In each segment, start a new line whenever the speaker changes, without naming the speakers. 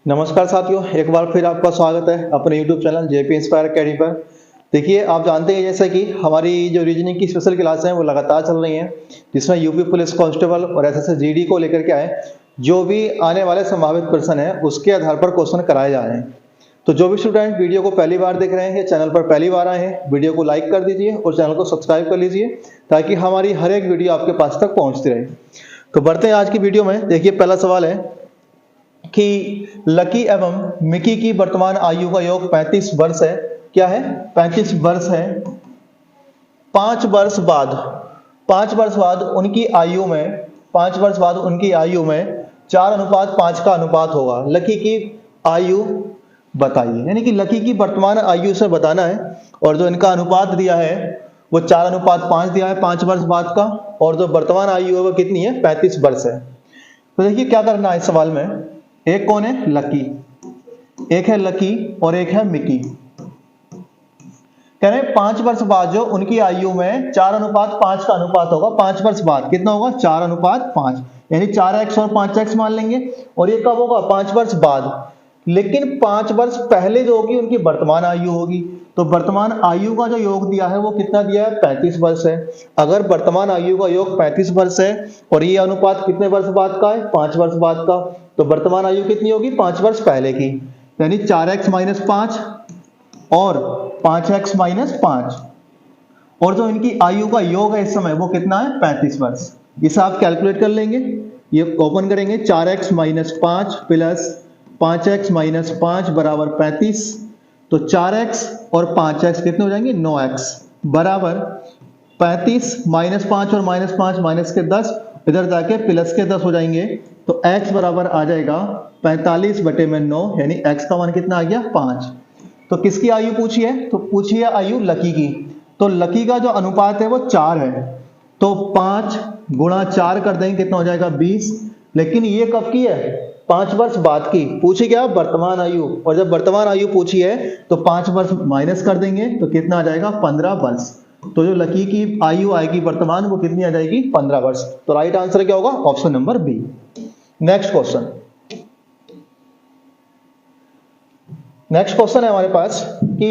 नमस्कार साथियों, एक बार फिर आपका स्वागत है अपने YouTube channel JP inspire academy पर। देखिए, आप जानते हैं जैसा कि हमारी जो रीजनिंग की स्पेशल क्लासें हैं वो लगातार चल रही हैं, जिसमें यूपी पुलिस कांस्टेबल और एसएससी जीडी को लेकर के आए जो भी आने वाले संभावित प्रश्न है उसके आधार पर क्वेश्चन कराए जा रहे हैं। तो जो भी स्टूडेंट वीडियो को पहली बार देख रहे हैं या चैनल पर पहली बार आए हैं, वीडियो को लाइक कर दीजिए और चैनल को सब्सक्राइब कर लीजिए ताकि हमारी हर एक वीडियो आपके पास तक पहुंचती रहे। तो बढ़ते हैं आज की वीडियो में। देखिए, पहला सवाल है कि लकी एवं मिकी की वर्तमान आयु का योग 35 वर्ष है। क्या है? 35 वर्ष है। 5 वर्ष बाद उनकी आयु में 4:5 का अनुपात होगा। लकी की आयु बताइए, यानी कि लकी की वर्तमान आयु से बताना है और जो इनका अनुपात दिया है वो 4:5 दिया है 5 वर्ष बाद का, और जो वर्तमान आयु है वो कितनी है? 35 वर्ष है। तो देखिए क्या करना है इस सवाल में। एक कौन है? लकी। एक है लकी और एक है मिकी। कह रहे हैं 5 वर्ष बाद जो उनकी आयु में 4:5 का अनुपात होगा। 5 वर्ष बाद कितना होगा? 4:5, यानी 4x और 5x मान लेंगे। और ये कब होगा? 5 वर्ष बाद। लेकिन 5 वर्ष पहले जो होगी उनकी वर्तमान आयु होगी। तो वर्तमान आयु का जो योग दिया है वो कितना दिया है? 35 वर्ष है। अगर वर्तमान आयु का योग 35 वर्ष है और ये अनुपात कितने वर्ष बाद का है? 5 वर्ष बाद का, तो वर्तमान आयु कितनी होगी? 5 वर्ष पहले की, यानी 4x - 5 और 5x - 5। और जो इनकी आयु का योग है इस समय वो कितना है? 35 वर्ष। इसे आप कैलकुलेट कर लेंगे। ये ओपन करेंगे, 4x - 5 प्लस 5x - 5 बराबर 35। तो 4x और 5x कितने हो जाएंगे? 9x बराबर 35 - 5 और -5 माइनस के 10, इधर जाके प्लस के 10 हो जाएंगे। तो x बराबर आ जाएगा 45/9, यानी x का मान कितना आ गया? 5। तो किसकी आयु पूछी है? तो पूछी है आयु लकी की। तो लकी का जो अनुपात है वो 4 है, तो 5 × 4 कर देंगे, कितना हो जाएगा? 20। लेकिन ये कब की है? 5 वर्ष बाद की। पूछी क्या? वर्तमान आयु। और जब वर्तमान आयु पूछी है तो 5 वर्ष माइनस कर देंगे, तो कितना आ जाएगा? 15 वर्ष। तो जो लकी की आयु आएगी वर्तमान वो कितनी आ जाएगी? 15 वर्ष। तो राइट आंसर क्या होगा? Option number B. Next question है हमारे पास कि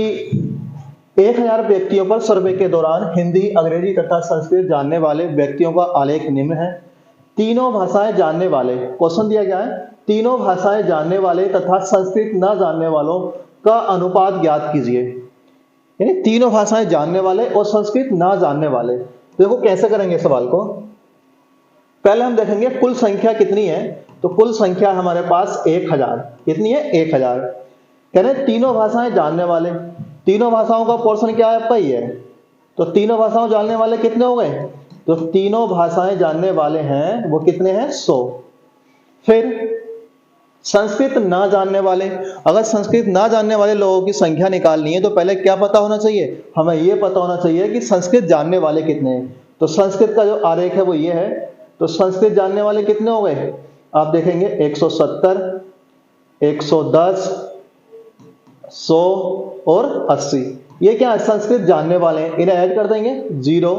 1000 व्यक्तियों पर सर्वे के दौरान हिंदी, अंग्रेजी तथा संस्कृत जानने वाले व्यक्तियों का आलेख निम्न है। तीनों भाषाएं जानने वाले, क्वेश्चन दिया गया है, तीनों भाषाएं जानने वाले तथा संस्कृत न जानने वालों का अनुपात ज्ञात कीजिए। यानी तीनों भाषाएं जानने वाले और संस्कृत ना जानने वाले। देखो कैसे करेंगे सवाल को। पहले हम देखेंगे कुल संख्या कितनी है। तो कुल संख्या हमारे पास 1000। कितनी है? 1000। कह रहे हैं तीनों भाषाएं जानने वाले। तीनों भाषाओं का पोर्शन क्या है आपका? ये है। तो तीनों भाषाओं जानने वाले कितने हो गए? तो तीनों भाषाएं जानने वाले हैं वो कितने हैं? 100। फिर संस्कृत ना जानने वाले, अगर संस्कृत ना जानने वाले लोगों की संख्या निकालनी है तो पहले क्या पता होना चाहिए? हमें यह पता होना चाहिए कि संस्कृत जानने वाले कितने हैं। तो संस्कृत का जो आरेख है वो ये है। तो संस्कृत जानने वाले कितने हो गए? आप देखेंगे 170, 110, 100 और 80। ये क्या है? संस्कृत जानने वाले हैं। इन्हें ऐड कर देंगे, 0,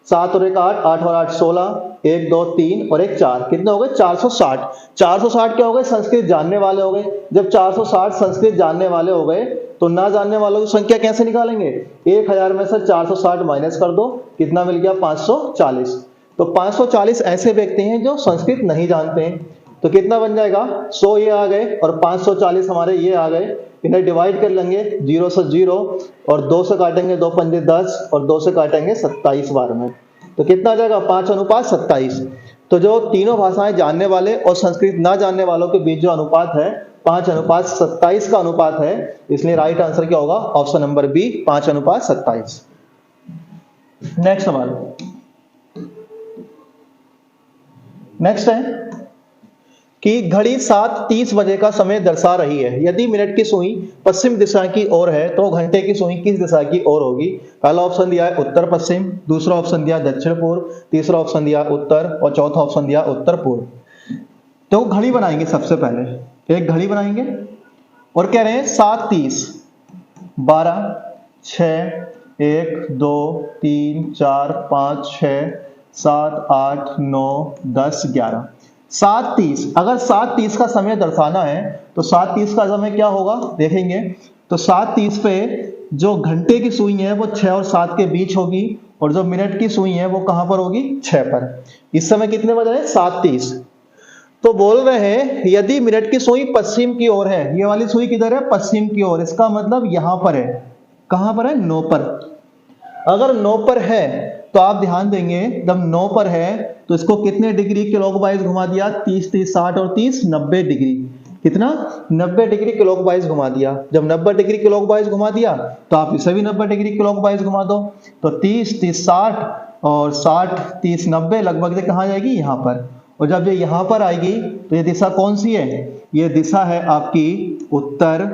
7 और 1 8, 8 और 8 16, 1 2 3 और 1 4, कितने हो गए? 460। 460 क्या हो गए? संस्कृत जानने वाले हो गए। जब 460 संस्कृत जानने वाले हो गए तो ना जानने वालों की संख्या कैसे निकालेंगे? 1000 में से 460 माइनस कर दो, कितना मिल गया? 540। तो 540 ऐसे व्यक्ति हैं जो संस्कृत नहीं जानते हैं। तो कितना बन जाएगा? 100 ये आ गए और 540 हमारे ये आ गए। इन्हें डिवाइड कर लेंगे, 0 से 0 और 2 से काटेंगे, 2 पंजे 10 और 2 से काटेंगे 27 बार में। तो कितना आ जाएगा? 5:27। तो जो तीनों भाषाएं जानने वाले और संस्कृत ना जानने वालों के बीच जो अनुपात है 5:27 का अनुपात है। इसलिए राइट आंसर क्या होगा? Option number B, 5:27। नेक्स्ट सवाल। नेक्स्ट है कि घड़ी 7:30 बजे का समय दर्शा रही है। यदि मिनट की सुई पश्चिम दिशा की ओर है तो घंटे की सुई किस दिशा की ओर होगी? पहला ऑप्शन दिया है उत्तर पश्चिम, दूसरा ऑप्शन दिया दक्षिण पूर्व, तीसरा ऑप्शन दिया उत्तर और चौथा ऑप्शन दिया उत्तर पूर्व। तो घड़ी बनाएंगे। सबसे पहले एक घड़ी बनाएंगे और कह रहे हैं 7:30, 12, 6, 1 2 3 4 5 6 7 8 9 10 11। 7:30, अगर 7:30 का समय दर्शाना है तो 7:30 का समय क्या होगा देखेंगे। तो 7:30 पे जो घंटे की सुई है वो 6 और 7 के बीच होगी, और जो मिनट की सुई है वो कहां पर होगी, 6 पर। इस समय कितने बज रहे हैं, 7:30। तो बोल रहे हैं यदि मिनट की सुई पश्चिम की ओर है, ये वाली सुई किधर है, पश्चिम की ओर, इसका मतलब यहां पर है। कहां पर है, 9 पर। अगर 9 पर है तो आप ध्यान देंगे, जब 9 पर है तो इसको कितने डिग्री क्लॉकवाइज घुमा दिया, 30, 30, 60 और 30, 90 डिग्री। कितना, 90 डिग्री क्लॉकवाइज घुमा दिया। जब 90 डिग्री क्लॉकवाइज घुमा दिया तो आप इसे भी 90 डिग्री क्लॉकवाइज घुमा दो। तो 30, 30, 60 और 60, 30, 90 लगभग से कहां जाएगी, यहां पर। और जब ये यहां पर आएगी तो ये दिशा कौन सी है, ये दिशा है आपकी उत्तर।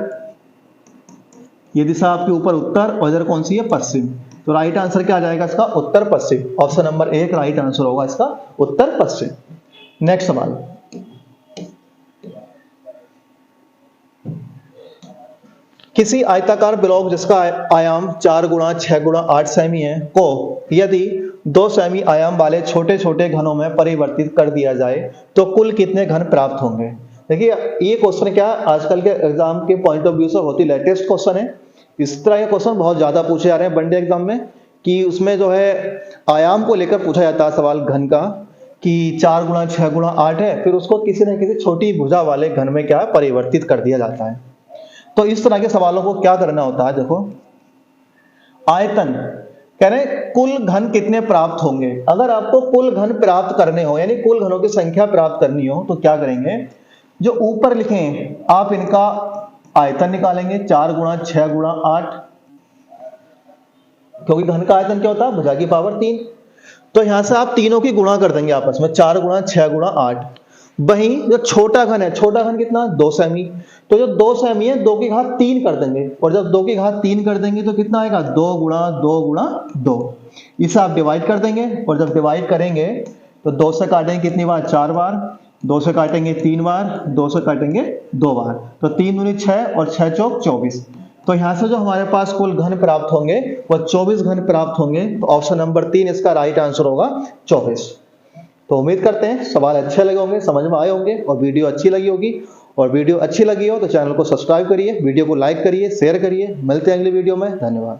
ये दिशा आपकी ऊपर उत्तर, और इधर कौन सी है, पश्चिम। तो राइट आंसर क्या आ जाएगा इसका, उत्तर पश्चिम। ऑप्शन नंबर 1 राइट आंसर होगा इसका, उत्तर पश्चिम। नेक्स्ट सवाल, किसी आयताकार ब्लॉक जिसका आयाम 4 गुणा 6 गुणा 8 सेमी है को यदि 2 सेमी आयाम वाले छोटे छोटे घनों में परिवर्तित कर दिया जाए तो कुल कितने घन प्राप्त होंगे। देखिए ये क्वेश्चन क्या आजकल के एग्जाम के पॉइंट ऑफ व्यू से बहुत ही लेटेस्ट क्वेश्चन है। इस तरह के क्वेश्चन बहुत ज्यादा पूछे जा रहे हैं वनडे एग्जाम में, कि उसमें जो है आयाम को लेकर पूछा जाता है सवाल घन का, कि 4 गुणा 6 गुणा 8 है, फिर उसको किसी न किसी छोटी भुजा वाले घन में क्या है, परिवर्तित कर दिया जाता है। तो इस तरह के सवालों को क्या करना होता है, देखो आयतन कह रहे हैं कुल घन कितने प्राप्त होंगे। अगर आपको कुल घन प्राप्त करने हो, यानी कुल घनों की संख्या प्राप्त करनी हो, तो क्या करेंगे, जो ऊपर लिखे हैं आप इनका आयतन निकालेंगे, 4 गुणा 6 गुणा 8, क्योंकि घन का आयतन क्या होता है, भुजा की पावर 3। तो यहां से आप तीनों की गुणा कर देंगे आपस में, 4 गुणा 6 गुणा 8। वहीं जो छोटा घन है, छोटा घन कितना, 2 सेमी। तो जो 2 सेमी है 2 की घात 3 कर देंगे, और जब 2 की घात 3 कर देंगे तो कितना आएगा, 2 गुणा 2 गुणा 2। इसे आप डिवाइड कर देंगे, और जब डिवाइड करेंगे तो 2 से काटेंगे कितनी बार, 4 बार, 2 से काटेंगे 3 बार, 2 से काटेंगे 2 बार, तो 3 दूनी 6 और 6 चौक 24। तो यहां से जो हमारे पास कुल घन प्राप्त होंगे वो 24 घन प्राप्त होंगे। तो ऑप्शन नंबर 3 इसका राइट आंसर होगा 24। तो उम्मीद करते हैं सवाल अच्छे लगे होंगे, समझ में आए होंगे, और वीडियो अच्छी लगी होगी। और वीडियो अच्छी लगी हो तो चैनल को सब्सक्राइब करिए, वीडियो को लाइक करिए, शेयर करिए। मिलते हैं अगली वीडियो में, धन्यवाद।